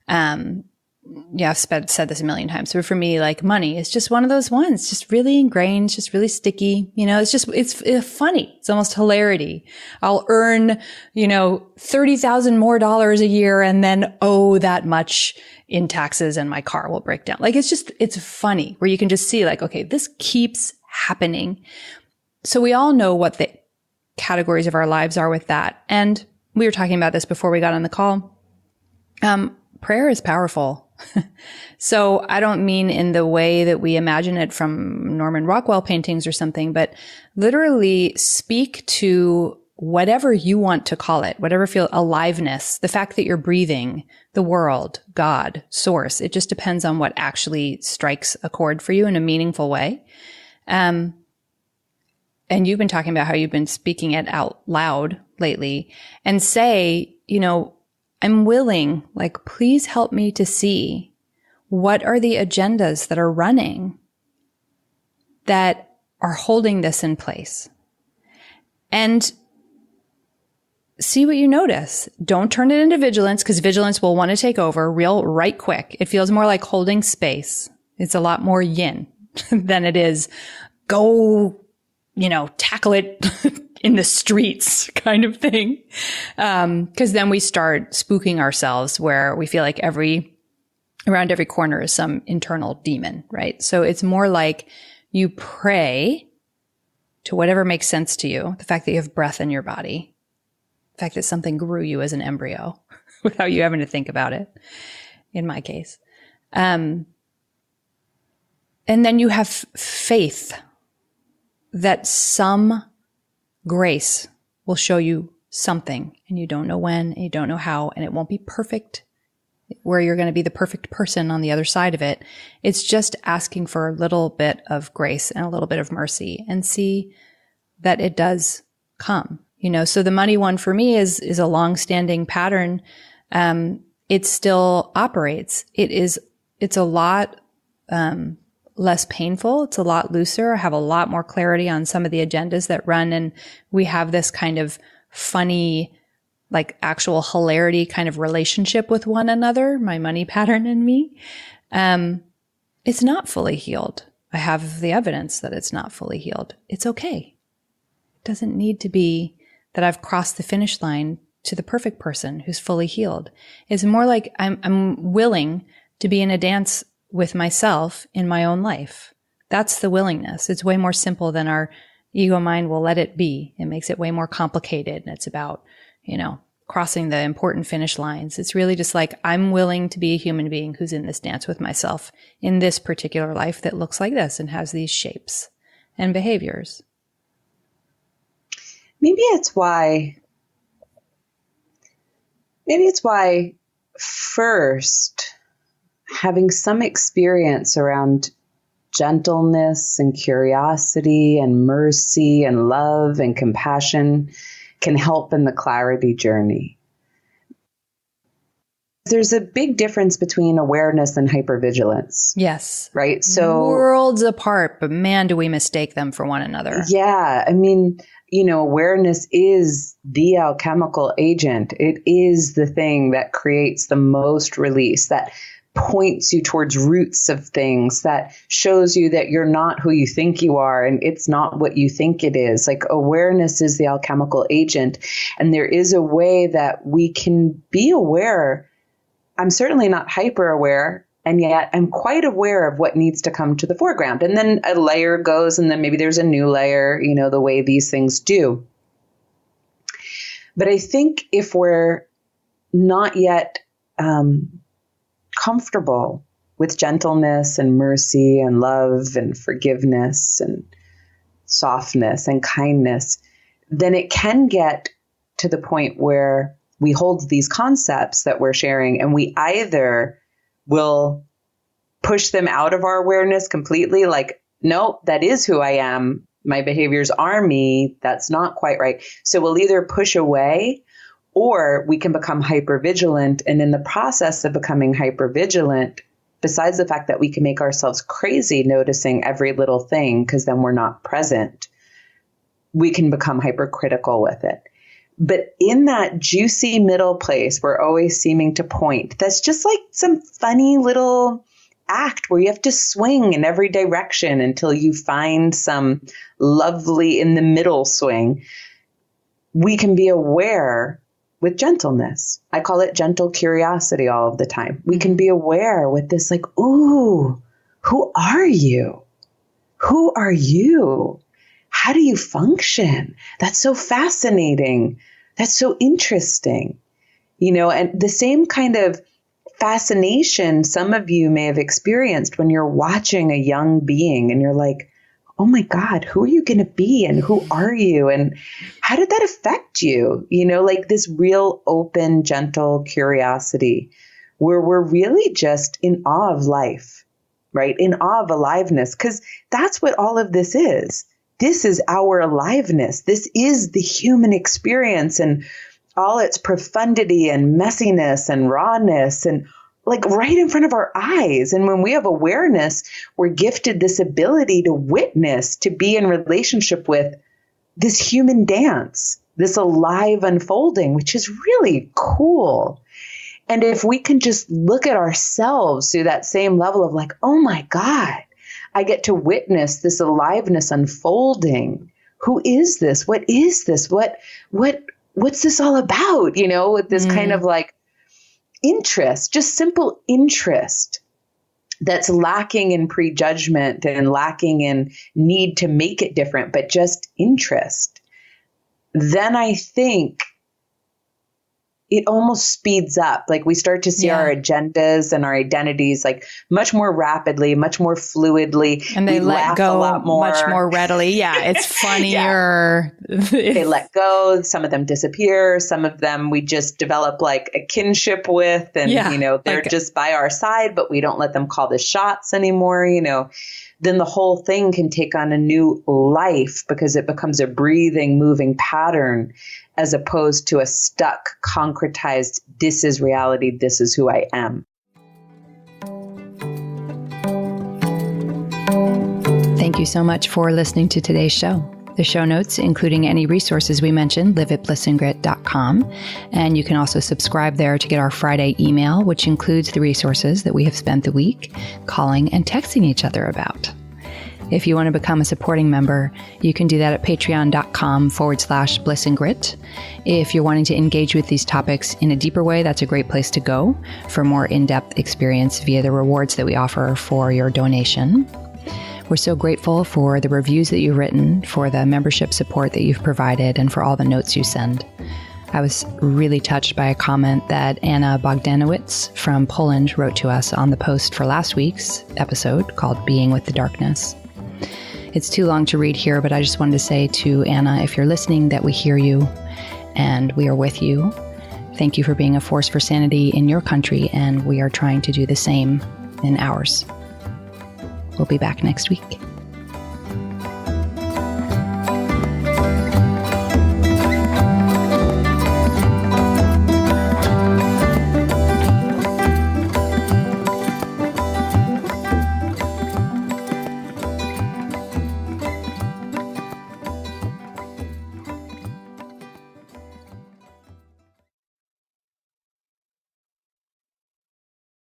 I've said this a million times. So for me, money is just one of those ones, just really ingrained, just really sticky. It's funny. It's almost hilarity. I'll earn, $30,000 more a year and then owe that much in taxes and my car will break down. It's funny where you can just see okay, this keeps happening. So we all know what the categories of our lives are with that. And we were talking about this before we got on the call. Prayer is powerful. So I don't mean in the way that we imagine it from Norman Rockwell paintings or something, but literally speak to whatever you want to call it, whatever feel aliveness, the fact that you're breathing, the world, God, source. It just depends on what actually strikes a chord for you in a meaningful way. And you've been talking about how you've been speaking it out loud lately, and say, I'm willing, please help me to see what are the agendas that are running that are holding this in place, and see what you notice. Don't turn it into vigilance, because vigilance will want to take over right quick. It feels more like holding space. It's a lot more yin than it is go tackle it in the streets kind of thing. Cause then we start spooking ourselves where we feel like around every corner is some internal demon, right? So it's more like you pray to whatever makes sense to you. The fact that you have breath in your body, the fact that something grew you as an embryo without you having to think about it, in my case. And then you have faith that some grace will show you something, and you don't know when, and you don't know how, and it won't be perfect where you're going to be the perfect person on the other side of it. It's just asking for a little bit of grace and a little bit of mercy, and see that it does come, so the money one for me is a long-standing pattern. It still operates. It's a lot, less painful. It's a lot looser. I have a lot more clarity on some of the agendas that run. And we have this kind of funny, actual hilarity kind of relationship with one another, my money pattern and me. It's not fully healed. I have the evidence that it's not fully healed. It's okay. It doesn't need to be that I've crossed the finish line to the perfect person who's fully healed. It's more like I'm willing to be in a dance with myself in my own life. That's the willingness. It's way more simple than our ego mind will let it be. It makes it way more complicated. And it's about, crossing the important finish lines. It's really just I'm willing to be a human being who's in this dance with myself in this particular life that looks like this and has these shapes and behaviors. Maybe it's why first, having some experience around gentleness and curiosity and mercy and love and compassion can help in the clarity journey. There's a big difference between awareness and hypervigilance. Yes. Right? So worlds apart, but man, do we mistake them for one another. Yeah. I mean, awareness is the alchemical agent. It is the thing that creates the most release, that points you towards roots of things, that shows you that you're not who you think you are and it's not what you think it is. Like awareness is the alchemical agent. And there is a way that we can be aware. I'm certainly not hyper aware, and yet I'm quite aware of what needs to come to the foreground. And then a layer goes, and then maybe there's a new layer, the way these things do. But I think if we're not yet comfortable with gentleness and mercy and love and forgiveness and softness and kindness, then it can get to the point where we hold these concepts that we're sharing and we either will push them out of our awareness completely, like, no, that is who I am. My behaviors are me. That's not quite right. So we'll either push away, or we can become hypervigilant. And in the process of becoming hypervigilant, besides the fact that we can make ourselves crazy noticing every little thing because then we're not present, we can become hypercritical with it. But in that juicy middle place, we're always seeming to point. That's just like some funny little act where you have to swing in every direction until you find some lovely in the middle swing. We can be aware with gentleness. I call it gentle curiosity all of the time. We can be aware with this like, ooh, who are you? Who are you? How do you function? That's so fascinating. That's so interesting. And the same kind of fascination some of you may have experienced when you're watching a young being and you're like, oh my God, who are you going to be? And who are you? And how did that affect you? Like this real open, gentle curiosity where we're really just in awe of life, right? In awe of aliveness, because that's what all of this is. This is our aliveness. This is the human experience and all its profundity and messiness and rawness and like right in front of our eyes. And when we have awareness, we're gifted this ability to witness, to be in relationship with this human dance, this alive unfolding, which is really cool. And if we can just look at ourselves through that same level of like, oh my God, I get to witness this aliveness unfolding. Who is this? What is this? What's this all about? With this kind of like interest, just simple interest that's lacking in prejudgment and lacking in need to make it different, but just interest. Then I think it almost speeds up. Like we start to see our agendas and our identities like much more rapidly, much more fluidly. And they let go a lot more. Much more readily. Yeah. It's funnier. They let go. Some of them disappear. Some of them we just develop like a kinship with and, they're just by our side, but we don't let them call the shots anymore. Then the whole thing can take on a new life because it becomes a breathing, moving pattern as opposed to a stuck, concretized, this is reality, this is who I am. Thank you so much for listening to today's show. The show notes, including any resources we mentioned, live at blissandgrit.com. And you can also subscribe there to get our Friday email, which includes the resources that we have spent the week calling and texting each other about. If you want to become a supporting member, you can do that at patreon.com/blissandgrit. If you're wanting to engage with these topics in a deeper way, that's a great place to go for more in-depth experience via the rewards that we offer for your donation. We're so grateful for the reviews that you've written, for the membership support that you've provided, and for all the notes you send. I was really touched by a comment that Anna Bogdanowicz from Poland wrote to us on the post for last week's episode called Being with the Darkness. It's too long to read here, but I just wanted to say to Anna, if you're listening, that we hear you and we are with you. Thank you for being a force for sanity in your country, and we are trying to do the same in ours. We'll be back next week.